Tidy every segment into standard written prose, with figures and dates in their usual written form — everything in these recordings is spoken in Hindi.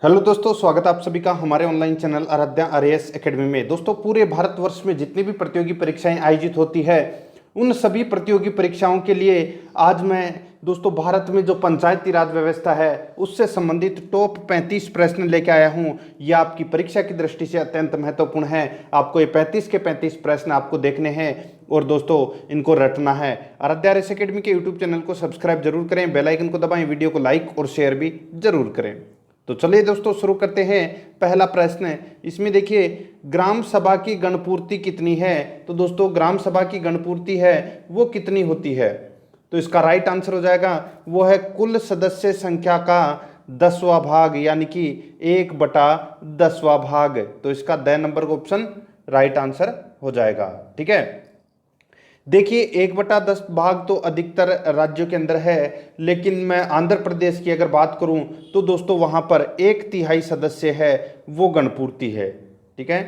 हेलो दोस्तों, स्वागत है आप सभी का हमारे online channel Aaradhya RAS academy में। दोस्तों, पूरे भारतवर्ष में जितनी भी प्रतियोगी परीक्षाएं आयोजित होती है उन सभी प्रतियोगी परीक्षाओं के लिए आज मैं दोस्तों भारत में जो पंचायती राज व्यवस्था है उससे संबंधित टॉप 35 प्रश्न लेके आया हूं। यह आपकी परीक्षा की दृष्टि से अत्यंत महत्वपूर्ण है। आपको ये 35 के 35 प्रश्न आपको देखने हैं और दोस्तों इनको रटना है। आराध्या आरएएस एकेडमी के यूट्यूब चैनल को सब्सक्राइब जरूर करें, बेल आइकन को दबाएं, वीडियो को लाइक और शेयर भी जरूर करें। तो चलिए दोस्तों शुरू करते हैं। पहला प्रश्न इसमें देखिए, ग्राम सभा की गणपूर्ति कितनी है? तो दोस्तों ग्राम सभा की गणपूर्ति है वो कितनी होती है? तो इसका राइट आंसर हो जाएगा वो है कुल सदस्य संख्या का 10वां भाग, यानी कि 1/10वां भाग। तो इसका द नंबर का ऑप्शन राइट आंसर हो जाएगा। ठीक है, देखिए 1/10 भाग तो अधिकतर राज्यों के अंदर है, लेकिन मैं आंध्र प्रदेश की अगर बात करूं तो दोस्तों वहां पर 1/3 सदस्य है वो गणपूर्ति है। ठीक है,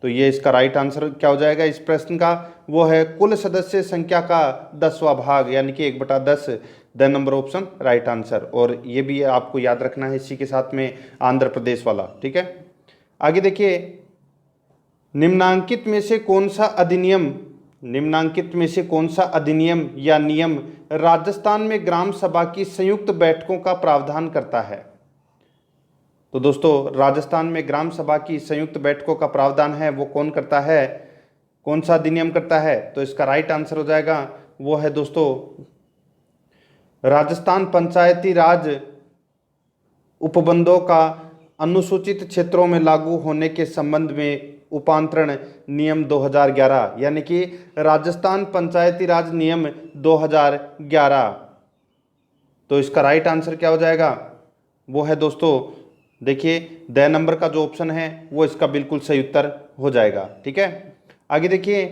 तो ये इसका राइट आंसर क्या हो जाएगा इस प्रश्न का? वो है कुल सदस्य संख्या का 10वां भाग, यानी कि 1/10, the number option right answer. और ये भी आपको याद रखना है इसी के साथ में आंध्र प्रदेश वाला। ठीक है, आगे देखिए, निम्नांकित में से कौन सा अधिनियम या नियम राजस्थान में ग्राम सभा की संयुक्त बैठकों का प्रावधान करता है? तो दोस्तों राजस्थान में ग्राम सभा की संयुक्त बैठकों का प्रावधान है वो कौन करता है, कौन सा अधिनियम करता है? तो इसका राइट आंसर हो जाएगा वो है दोस्तों राजस्थान पंचायती राज उपबंधों का अनुसूचित क्षेत्रों में लागू होने के संबंध में उपांतरण नियम 2011, यानी कि राजस्थान पंचायती राज नियम 2011। तो इसका राइट आंसर क्या हो जाएगा? वो है दोस्तों देखिए द नंबर का जो ऑप्शन है वो इसका बिल्कुल सही उत्तर हो जाएगा। ठीक है, आगे देखिए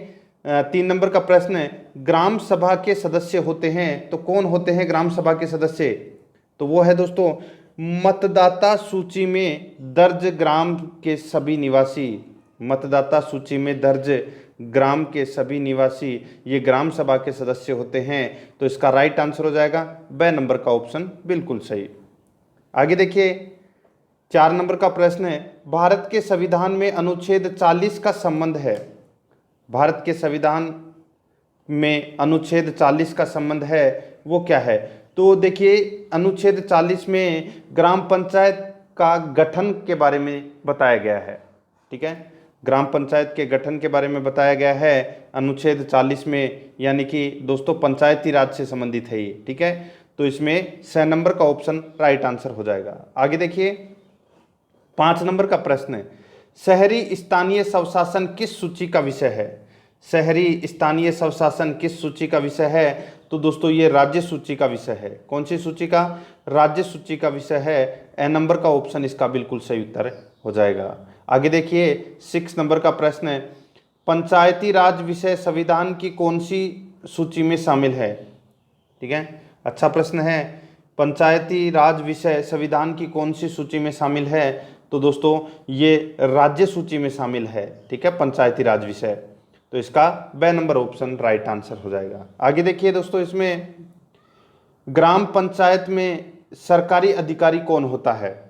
3 नंबर का प्रश्न है, ग्राम सभा के सदस्य होते हैं तो कौन होते हैं ग्राम सभा के सदस्य? तो वो है दोस्तों मतदाता सूची में दर्ज ग्राम के सभी निवासी। मतदाता सूची में दर्ज ग्राम के सभी निवासी ये ग्राम सभा के सदस्य होते हैं। तो इसका राइट आंसर हो जाएगा ब नंबर का ऑप्शन बिल्कुल सही। आगे देखिए 4 नंबर का प्रश्न है, भारत के संविधान में अनुच्छेद 40 का संबंध है। भारत के संविधान में अनुच्छेद 40 का संबंध है वो क्या है? तो देखिए अनुच्छेद 40 में ग्राम पंचायत का गठन के बारे में बताया गया है। ठीक है, ग्राम पंचायत के गठन के बारे में बताया गया है अनुच्छेद 40 में, यानी कि दोस्तों पंचायती राज से संबंधित है ये। ठीक है, तो इसमें 6 नंबर का ऑप्शन राइट आंसर हो जाएगा। आगे देखिए 5 नंबर का प्रश्न है, शहरी स्थानीय स्वशासन किस सूची का विषय है? शहरी स्थानीय स्वशासन किस सूची का विषय है? तो दोस्तों ये राज्य सूची का विषय है। कौन सी सूची का? राज्य सूची का विषय है। ए नंबर का ऑप्शन इसका बिल्कुल सही उत्तर हो जाएगा। आगे देखिए 6 नंबर का प्रश्न है, पंचायती राज विषय संविधान की कौन सी सूची में शामिल है? ठीक है, अच्छा प्रश्न है। पंचायती राज विषय संविधान की कौन सी सूची में शामिल है? तो दोस्तों ये राज्य सूची में शामिल है। ठीक है, पंचायती राज विषय, तो इसका ब नंबर ऑप्शन राइट आंसर हो जाएगा। आगे देखिए दोस्तों, इसमें ग्राम पंचायत में सरकारी अधिकारी कौन होता है?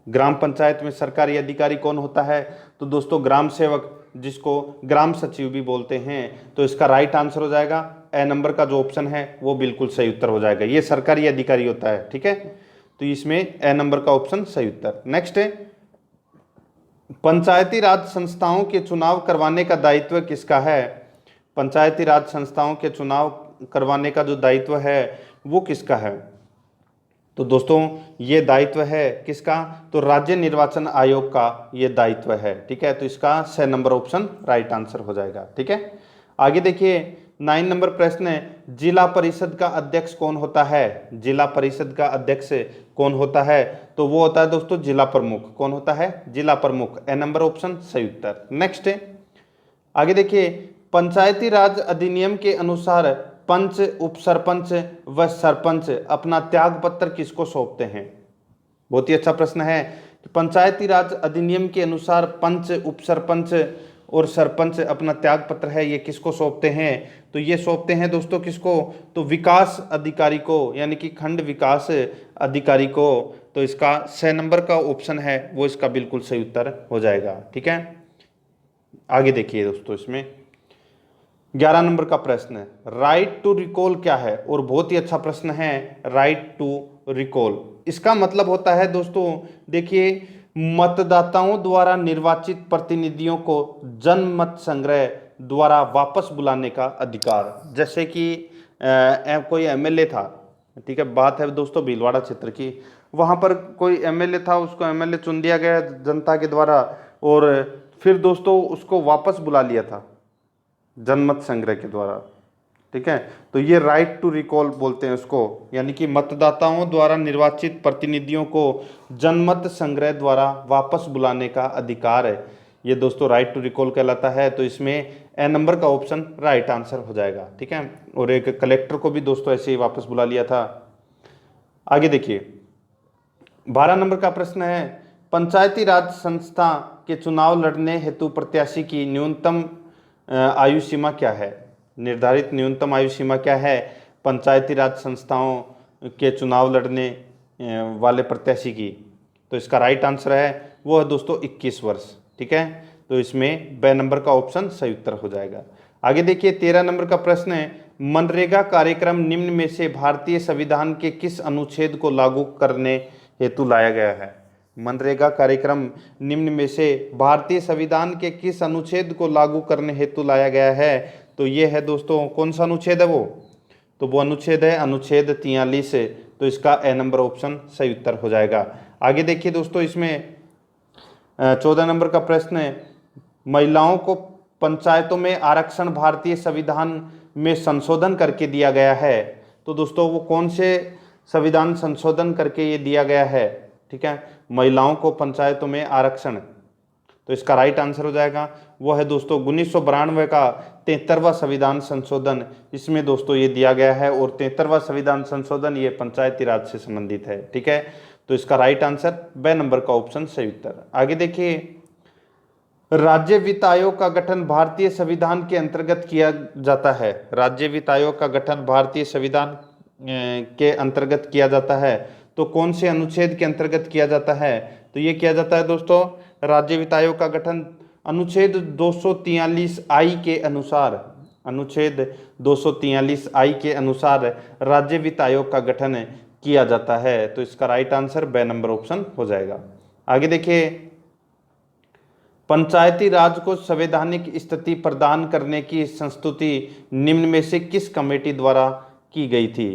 ग्राम पंचायत में सरकारी अधिकारी कौन होता है? तो दोस्तों ग्राम सेवक, जिसको ग्राम सचिव भी बोलते हैं। तो इसका राइट आंसर हो जाएगा ए नंबर का जो ऑप्शन है वो बिल्कुल सही उत्तर हो जाएगा। ये सरकारी अधिकारी होता है। ठीक है, तो इसमें ए नंबर का ऑप्शन सही उत्तर। नेक्स्ट है, पंचायती राज संस्थाओं के चुनाव करवाने का दायित्व किसका है? पंचायती राज संस्थाओं के चुनाव करवाने का जो दायित्व है वो किसका है? तो दोस्तों ये दायित्व है किसका? तो राज्य निर्वाचन आयोग का ये दायित्व है। ठीक है, तो इसका 6 नंबर ऑप्शन राइट आंसर हो जाएगा। ठीक है, आगे देखिए 9 नंबर प्रश्न है, जिला परिषद का अध्यक्ष कौन होता है? जिला परिषद का अध्यक्ष कौन होता है? तो वो होता है दोस्तों जिला प्रमुख। कौन होता है? जिला प्रमुख। ए नंबर ऑप्शन सही उत्तर। नेक्स्ट है, आगे देखिए पंचायती राज अधिनियम के अनुसार पंच, उप सरपंच व सरपंच अपना त्याग पत्र किसको सौंपते हैं? बहुत ही अच्छा प्रश्न है। पंचायती राज अधिनियम के अनुसार पंच, उप सरपंच और सरपंच अपना त्याग पत्र है ये किसको सौंपते हैं, तो ये सौंपते हैं दोस्तों किसको, तो विकास अधिकारी को, यानी कि खंड विकास अधिकारी को। तो इसका 6 नंबर का ऑप्शन है वो इसका बिल्कुल सही उत्तर हो जाएगा। ठीक है, आगे देखिए दोस्तों, इसमें 11 नंबर का प्रश्न है, राइट टू रिकॉल क्या है, और बहुत ही अच्छा प्रश्न है राइट टू रिकॉल। इसका मतलब होता है दोस्तों, देखिए, मतदाताओं द्वारा निर्वाचित प्रतिनिधियों को जनमत संग्रह द्वारा वापस बुलाने का अधिकार। जैसे कि कोई एमएलए था, ठीक है, बात है दोस्तों भीलवाड़ा क्षेत्र की, वहां पर कोई एमएलए था, उसको एमएलए चुन दिया गया जनता के द्वारा, और फिर दोस्तों उसको वापस बुला लिया था जनमत संग्रह के द्वारा। ठीक है, तो ये राइट टू रिकॉल बोलते हैं उसको, यानी कि मतदाताओं द्वारा निर्वाचित प्रतिनिधियों को जनमत संग्रह द्वारा वापस बुलाने का अधिकार है, ये दोस्तों राइट टू रिकॉल कहलाता है। तो इसमें ए नंबर का ऑप्शन राइट आंसर हो जाएगा। ठीक है, और एक कलेक्टर को भी दोस्तों ऐसे ही वापस बुला लिया था। आगे देखिए, 12 नंबर का प्रश्न है, पंचायती राज संस्था के चुनाव लड़ने हेतु प्रत्याशी की न्यूनतम आयु सीमा क्या है। निर्धारित न्यूनतम आयु सीमा क्या है पंचायती राज संस्थाओं के चुनाव लड़ने वाले प्रत्याशी की, तो इसका राइट आंसर है वो है दोस्तों 21 वर्ष। ठीक है, तो इसमें ब नंबर का ऑप्शन सही उत्तर हो जाएगा। आगे देखिए, 13 नंबर का प्रश्न है, मनरेगा कार्यक्रम निम्न में से भारतीय संविधान के किस अनुच्छेद को लागू करने हेतु लाया गया है। मनरेगा कार्यक्रम निम्न में से भारतीय संविधान के किस अनुच्छेद को लागू करने हेतु लाया गया है, तो ये है दोस्तों, कौन सा अनुच्छेद है वो, तो वो अनुच्छेद है अनुच्छेद 43। तो इसका ए नंबर ऑप्शन सही उत्तर हो जाएगा। आगे देखिए दोस्तों, इसमें 14 नंबर का प्रश्न है, महिलाओं को पंचायतों में आरक्षण भारतीय संविधान में संशोधन करके दिया गया है। तो दोस्तों वो कौन से संविधान संशोधन करके ये दिया गया है, ठीक है, महिलाओं को पंचायतों में आरक्षण, तो इसका राइट आंसर हो जाएगा वो है दोस्तों 1992 का 73वां संविधान संशोधन, इसमें दोस्तों ये दिया गया है, और 73वां संविधान संशोधन ये पंचायती राज से संबंधित है। ठीक है, तो इसका राइट आंसर ब नंबर का ऑप्शन सही उत्तर। आगे देखिए, राज्य वित्त आयोग का गठन भारतीय संविधान के अंतर्गत किया जाता है। राज्य वित्त आयोग का गठन भारतीय संविधान के अंतर्गत किया जाता है, तो कौन से अनुच्छेद के अंतर्गत किया जाता है, तो ये किया जाता है दोस्तों, राज्य वित्त आयोग का गठन अनुच्छेद 243 आई के अनुसार, अनुच्छेद 243 आई के अनुसार राज्य वित्त आयोग का गठन किया जाता है। तो इसका राइट आंसर ब नंबर ऑप्शन हो जाएगा। आगे देखिए, पंचायती राज को संवैधानिक स्थिति प्रदान करने की संस्तुति निम्न में से किस कमेटी द्वारा की गई थी।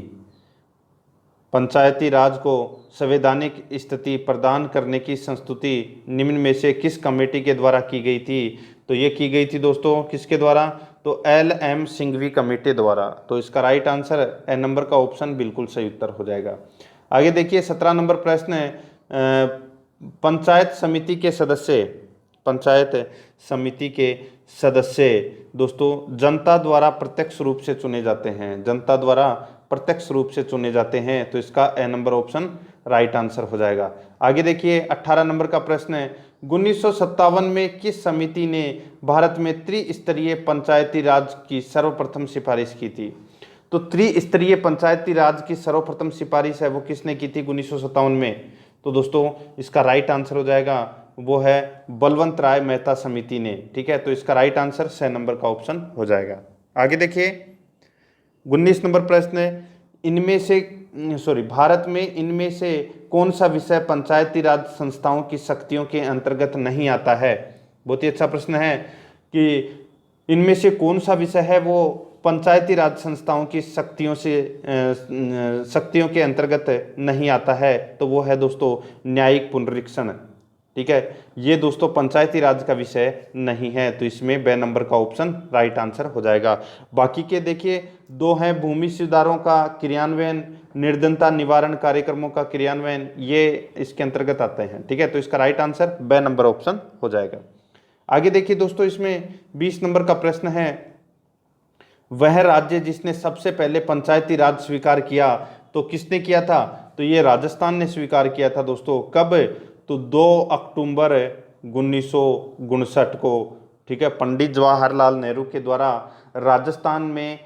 पंचायती राज को संवैधानिक स्थिति प्रदान करने की संस्तुति निम्न में से किस कमेटी के द्वारा की गई थी, तो ये की गई थी दोस्तों किसके द्वारा, तो LM सिंघवी कमेटी द्वारा। तो इसका राइट आंसर ए नंबर का ऑप्शन बिल्कुल सही उत्तर हो जाएगा। आगे देखिए, 17 नंबर प्रश्न है, पंचायत समिति के सदस्य, पंचायत समिति के सदस्य दोस्तों जनता द्वारा प्रत्यक्ष रूप से चुने जाते हैं, जनता द्वारा प्रत्यक्ष रूप से चुने जाते हैं। तो इसका ए नंबर ऑप्शन राइट आंसर हो जाएगा। आगे देखिए, 18 नंबर का प्रश्न है, 1957 में किस समिति ने भारत में त्रिस्तरीय पंचायती राज की सर्वप्रथम सिफारिश की थी। तो त्रिस्तरीय पंचायती राज की सर्वप्रथम सिफारिश है वो किसने की थी 1957 में, तो दोस्तों इसका राइट आंसर हो जाएगा वो है बलवंत राय मेहता समिति ने। ठीक है, तो इसका राइट आंसर 6 नंबर का ऑप्शन हो जाएगा। आगे देखिए, 19 नंबर प्रश्न है, इनमें से भारत में इनमें से कौन सा विषय पंचायती राज संस्थाओं की शक्तियों के अंतर्गत नहीं आता है। बहुत ही अच्छा प्रश्न है कि इनमें से कौन सा विषय है वो पंचायती राज संस्थाओं की शक्तियों के अंतर्गत नहीं आता है, तो वो है दोस्तों न्यायिक पुनरीक्षण। ठीक है, ये दोस्तों पंचायती राज का विषय नहीं है, तो इसमें ब नंबर का ऑप्शन राइट आंसर हो जाएगा। बाकी के देखिए 2 हैं, भूमि सुधारों का क्रियान्वयन, निर्धनता निवारण कार्यक्रमों का क्रियान्वयन, ये इसके अंतर्गत आते हैं। ठीक है, तो इसका राइट आंसर ब नंबर ऑप्शन हो जाएगा। आगे देखिए दोस्तों, इसमें 20 नंबर का प्रश्न है, वह राज्य जिसने सबसे पहले पंचायती राज स्वीकार किया, तो किसने किया था, तो ये राजस्थान ने स्वीकार किया था दोस्तों। कब, तो 2 अक्टूबर 1959 को ठीक है। पंडित जवाहरलाल नेहरू के द्वारा राजस्थान में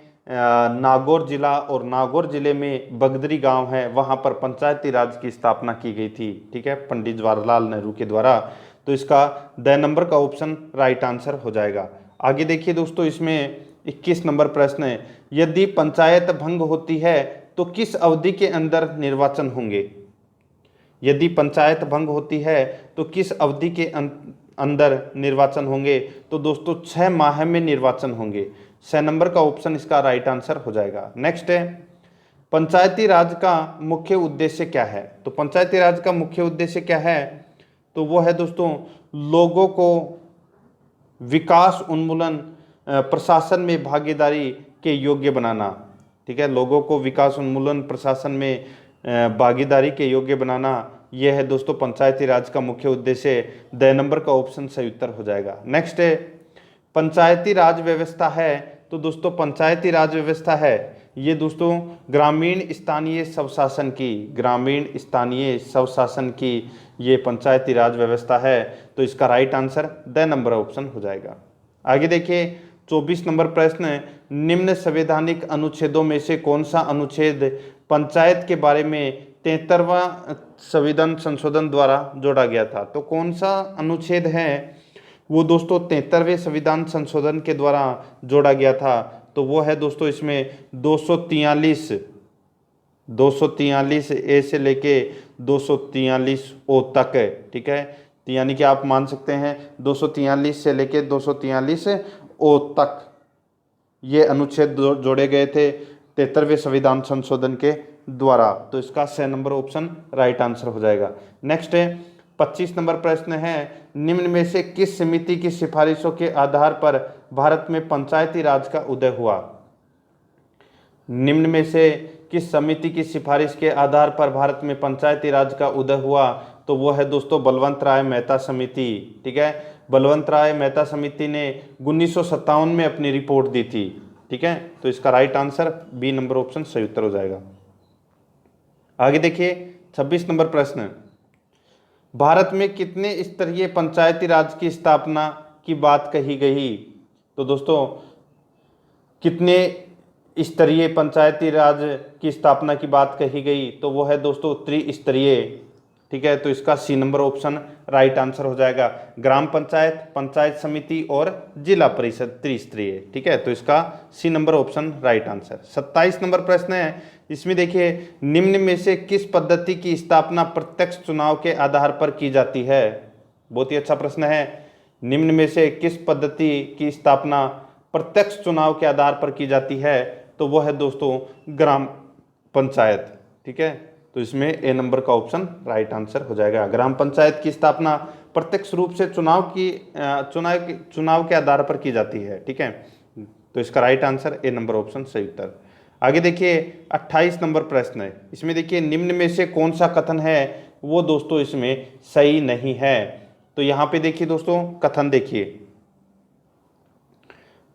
नागौर जिला और नागौर जिले में बगदरी गांव है, वहां पर पंचायती राज की स्थापना की गई थी। ठीक है, पंडित जवाहरलाल नेहरू के द्वारा। तो इसका द नंबर का ऑप्शन राइट आंसर हो जाएगा। आगे देखिए दोस्तों, इसमें 21 नंबर प्रश्न है, यदि पंचायत भंग होती है तो किस अवधि के अंदर निर्वाचन होंगे। यदि पंचायत भंग होती है तो किस अवधि के अंदर निर्वाचन होंगे। तो दोस्तों 6 माह में निर्वाचन होंगे। 6 नंबर का ऑप्शन इसका राइट आंसर हो जाएगा। नेक्स्ट है, पंचायती राज का मुख्य उद्देश्य क्या है। तो पंचायती राज का मुख्य उद्देश्य क्या है, तो वो है दोस्तों लोगों को विकास उन्मूलन प्रशासन में भागीदारी के योग्य बनाना। ठीक है, लोगों को विकास उन्मूलन प्रशासन में भागीदारी के योग्य बनाना, यह है दोस्तों पंचायती राज का मुख्य उद्देश्य। द नंबर का ऑप्शन सही उत्तर हो जाएगा। नेक्स्ट है, पंचायती राज व्यवस्था है। तो दोस्तों पंचायती राज व्यवस्था है ये दोस्तों ग्रामीण स्थानीय स्वशासन की, ग्रामीण स्थानीय स्वशासन की ये पंचायती राज व्यवस्था है। तो इसका right answer the number option हो जाएगा। आगे देखिए 24 नंबर प्रश्न है, निम्न संवैधानिक अनुच्छेदों में से कौन सा अनुच्छेद पंचायत के बारे में 73वां संविधान संशोधन द्वारा जोड़ा गया था। तो कौन सा अनुच्छेद है वो दोस्तों 73वें संविधान संशोधन के द्वारा जोड़ा गया था। तो वो है दोस्तों इसमें 243 ए से लेके 243 ओ तक है। ठीक है, यानी कि आप मान सकते हैं 243 से लेके 243 ओ तक ये अनुच्छेद जोड़े गए थे 73वें संविधान संशोधन के द्वारा। तो इसका 6 नंबर ऑप्शन राइट आंसर हो जाएगा। नेक्स्ट है 25 नंबर प्रश्न है, निम्न में से किस समिति की सिफारिशों के आधार पर भारत में पंचायती राज का उदय हुआ। निम्न में से किस समिति की सिफारिश के आधार पर भारत में पंचायती राज का उदय हुआ। तो वो है दोस्तों बलवंत राय मेहता समिति। ठीक है, बलवंत राय मेहता समिति ने 1957 में अपनी रिपोर्ट दी थी। ठीक है, तो इसका right answer B number option सही उत्तर हो जाएगा। आगे देखिए 26 नंबर प्रश्न, भारत में कितने स्तरीय पंचायती राज की स्थापना की बात कही गई। तो दोस्तों कितने स्तरीय पंचायती राज की स्थापना की बात कही गई। तो वो है दोस्तों त्रिस्तरीय। ठीक है, तो इसका C number option right answer हो जाएगा। ग्राम पंचायत, पंचायत समिति और जिला परिषद त्रिस्तरीय। ठीक है, तो इसका C number option right answer. 27 number प्रश्न है, इसमें देखिए निम्न में से किस पद्धति की स्थापना प्रत्यक्ष चुनाव के आधार पर की जाती है। बहुत ही अच्छा प्रश्न है। निम्न में से किस पद्धति की स्थापना प्रत्यक्ष चुनाव के आधार पर की जाती है। तो वह है दोस्तों ग्राम पंचायत। ठीक है, तो इसमें ए नंबर का ऑप्शन राइट आंसर हो जाएगा। ग्राम पंचायत की स्थापना प्रत्यक्ष रूप से चुनाव के आधार पर की जाती है। ठीक है, तो इसका right answer A number option सही उत्तर। आगे देखिए 28 नंबर प्रश्न है, इसमें देखिए निम्न में से कौन सा कथन है वो दोस्तों इसमें सही नहीं है। तो यहाँ पे देखिए दोस्तों कथन देखिए,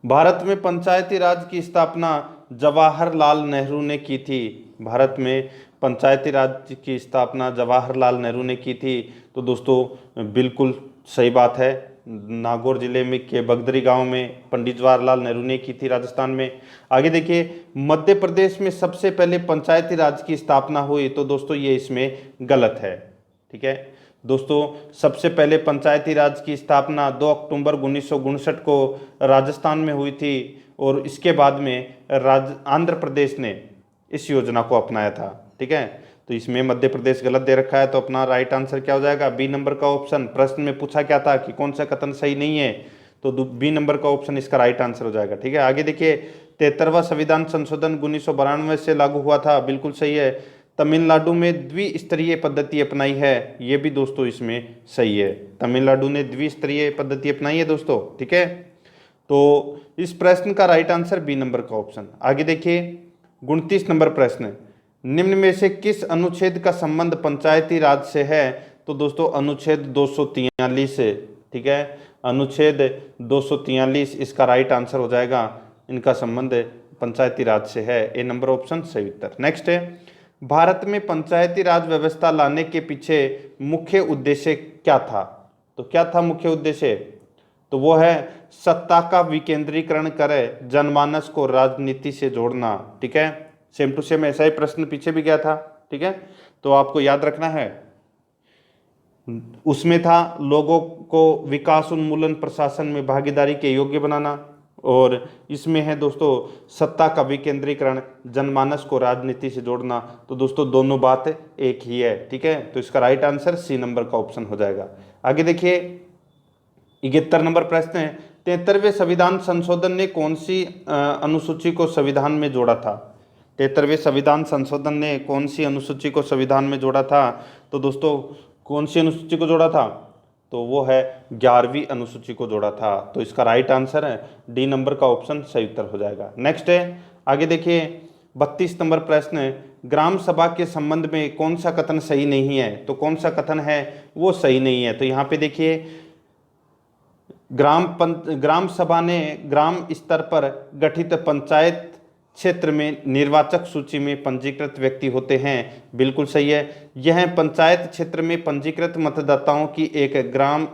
भारत में पंचायती राज की स्थापना जवाहरलाल नेहरू ने की थी। भारत में पंचायती राज की स्थापना जवाहरलाल नेहरू ने की थी। तो दोस्तों बिल्कुल सही बात है। नागौर जिले में के बगदरी गांव में पंडित जवाहरलाल नेहरू ने की थी, राजस्थान में। आगे देखिए मध्य प्रदेश में सबसे पहले पंचायती राज की स्थापना हुई। तो दोस्तों ये इसमें गलत है। ठीक है दोस्तों, सबसे पहले पंचायती राज की स्थापना 2 अक्टूबर 1959 को राजस्थान में हुई थी और इसके बाद में आंध्र प्रदेश ने इस योजना को अपनाया था। ठीक है, तो इसमें मध्य प्रदेश गलत दे रखा है। तो अपना राइट आंसर क्या हो जाएगा, बी नंबर का ऑप्शन। प्रश्न में पूछा क्या था कि कौन सा कथन सही नहीं है, तो बी नंबर का ऑप्शन इसका राइट आंसर हो जाएगा। ठीक है, आगे देखिए 73वां संविधान संशोधन 1992 से लागू हुआ था, बिल्कुल सही है। तमिलनाडु में द्विस्तरीय पद्धति अपनाई है, ये भी दोस्तों इसमें सही है। तमिलनाडु ने द्विस्तरीय पद्धति अपनाई है दोस्तों। ठीक है, तो इस प्रश्न का राइट आंसर बी नंबर का ऑप्शन। आगे देखिए 29 नंबर प्रश्न, निम्न में से किस अनुच्छेद का संबंध पंचायती राज से है। तो दोस्तों अनुच्छेद 243 से। ठीक है, अनुच्छेद 243 इसका राइट आंसर हो जाएगा। इनका संबंध पंचायती राज से है, ए नंबर ऑप्शन सही उत्तर। नेक्स्ट है, भारत में पंचायती राज व्यवस्था लाने के पीछे मुख्य उद्देश्य क्या था। तो क्या था मुख्य उद्देश्य, तो वो है सत्ता का विकेंद्रीकरण करे, जनमानस को राजनीति से जोड़ना। ठीक है, सेम टू सेम ऐसा ही प्रश्न पीछे भी गया था। ठीक है, तो आपको याद रखना है, उसमें था लोगों को विकास उन्मूलन प्रशासन में भागीदारी के योग्य बनाना, और इसमें है दोस्तों सत्ता का विकेंद्रीकरण, जनमानस को राजनीति से जोड़ना। तो दोस्तों दोनों बात एक ही है। ठीक है, तो इसका राइट आंसर सी नंबर का ऑप्शन हो जाएगा। आगे देखिए 71 नंबर प्रश्न है, 73वें संविधान संशोधन ने कौन सी अनुसूची को संविधान में जोड़ा था? 73वें संविधान संशोधन ने कौन सी अनुसूची को संविधान में जोड़ा था? तो दोस्तों कौन सी अनुसूची को जोड़ा था? तो वो है 11वीं अनुसूची को जोड़ा था। तो इसका राइट आंसर है डी नंबर का ऑप्शन सही उत्तर हो जाएगा। नेक्स्ट है, आगे देखिए 32 नंबर प्रश्न है, ग्राम सभा के संबंध में कौन सा कथन सही नहीं है? तो कौन सा कथन है वो सही नहीं है? तो यहाँ पे देखिए ग्राम सभा ने ग्राम स्तर पर गठित पंचायत क्षेत्र में निर्वाचक सूची में पंजीकृत व्यक्ति होते हैं। बिल्कुल सही है, यह पंचायत क्षेत्र में पंजीकृत मतदाताओं की एक ग्राम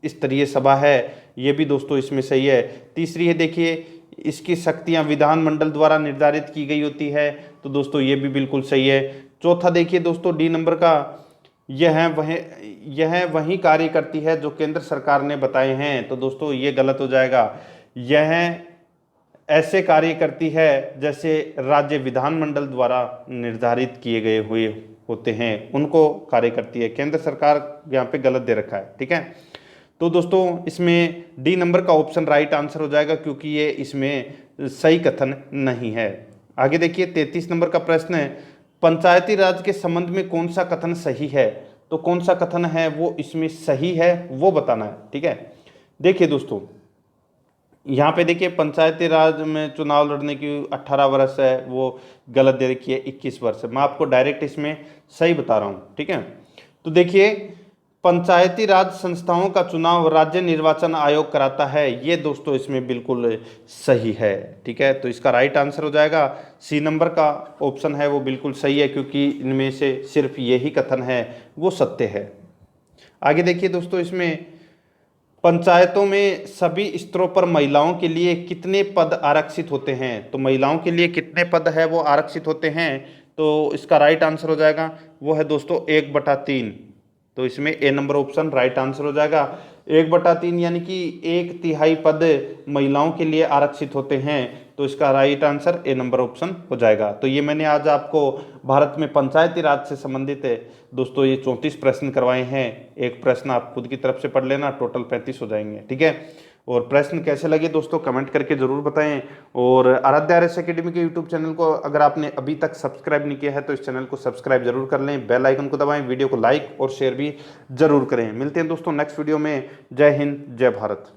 स्तरीय सभा है। ये भी दोस्तों इसमें सही है। तीसरी है देखिए, इसकी शक्तियां विधानमंडल द्वारा निर्धारित की गई होती है। तो दोस्तों ये भी बिल्कुल सही है। चौथा देखिए दोस्तों डी नंबर का, यह वही कार्य करती है जो केंद्र सरकार ने बताए हैं। तो दोस्तों ये गलत हो जाएगा। यह ऐसे कार्य करती है जैसे राज्य विधानमंडल द्वारा निर्धारित किए गए हुए होते हैं, उनको कार्य करती है। केंद्र सरकार यहाँ पे गलत दे रखा है। ठीक है, तो दोस्तों इसमें डी नंबर का ऑप्शन राइट आंसर हो जाएगा, क्योंकि ये इसमें सही कथन नहीं है। आगे देखिए 33 नंबर का प्रश्न है, पंचायती राज के संबंध में कौन सा कथन सही है? तो कौन सा कथन है वो इसमें सही है वो बताना है। ठीक है, देखिए दोस्तों यहाँ पे देखिए पंचायती राज में चुनाव लड़ने की 18 वर्ष है, वो गलत दे रखी है 21 वर्ष है। मैं आपको डायरेक्ट इसमें सही बता रहा हूँ। ठीक है, तो देखिए पंचायती राज संस्थाओं का चुनाव राज्य निर्वाचन आयोग कराता है, ये दोस्तों इसमें बिल्कुल सही है। ठीक है, तो इसका राइट आंसर हो जाएगा सी नंबर का ऑप्शन है वो बिल्कुल सही है, क्योंकि इनमें से सिर्फ यही कथन है वो सत्य है। आगे देखिए दोस्तों, इसमें पंचायतों में सभी स्तरों पर महिलाओं के लिए कितने पद आरक्षित होते हैं? तो महिलाओं के लिए कितने पद है वो आरक्षित होते हैं? तो इसका राइट आंसर हो जाएगा वो है दोस्तों 1/3। तो इसमें ए नंबर ऑप्शन राइट आंसर हो जाएगा। 1/3 यानी कि 1/3 पद महिलाओं के लिए आरक्षित होते हैं। तो इसका right answer A number option हो जाएगा। तो ये मैंने आज आपको भारत में पंचायती राज से संबंधित है दोस्तों ये 34 प्रश्न करवाए हैं। एक प्रश्न आप खुद की तरफ से पढ़ लेना, टोटल 35 हो जाएंगे। ठीक है, और प्रश्न कैसे लगे दोस्तों कमेंट करके जरूर बताएं। और आराध्या आरएस एकेडमी के यूट्यूब चैनल को अगर आपने अभी तक सब्सक्राइब नहीं किया है तो इस चैनल को सब्सक्राइब जरूर कर लें, बेल आइकन को दबाएं, वीडियो को लाइक और शेयर भी जरूर करें। मिलते हैं दोस्तों नेक्स्ट वीडियो में। जय हिंद, जय भारत।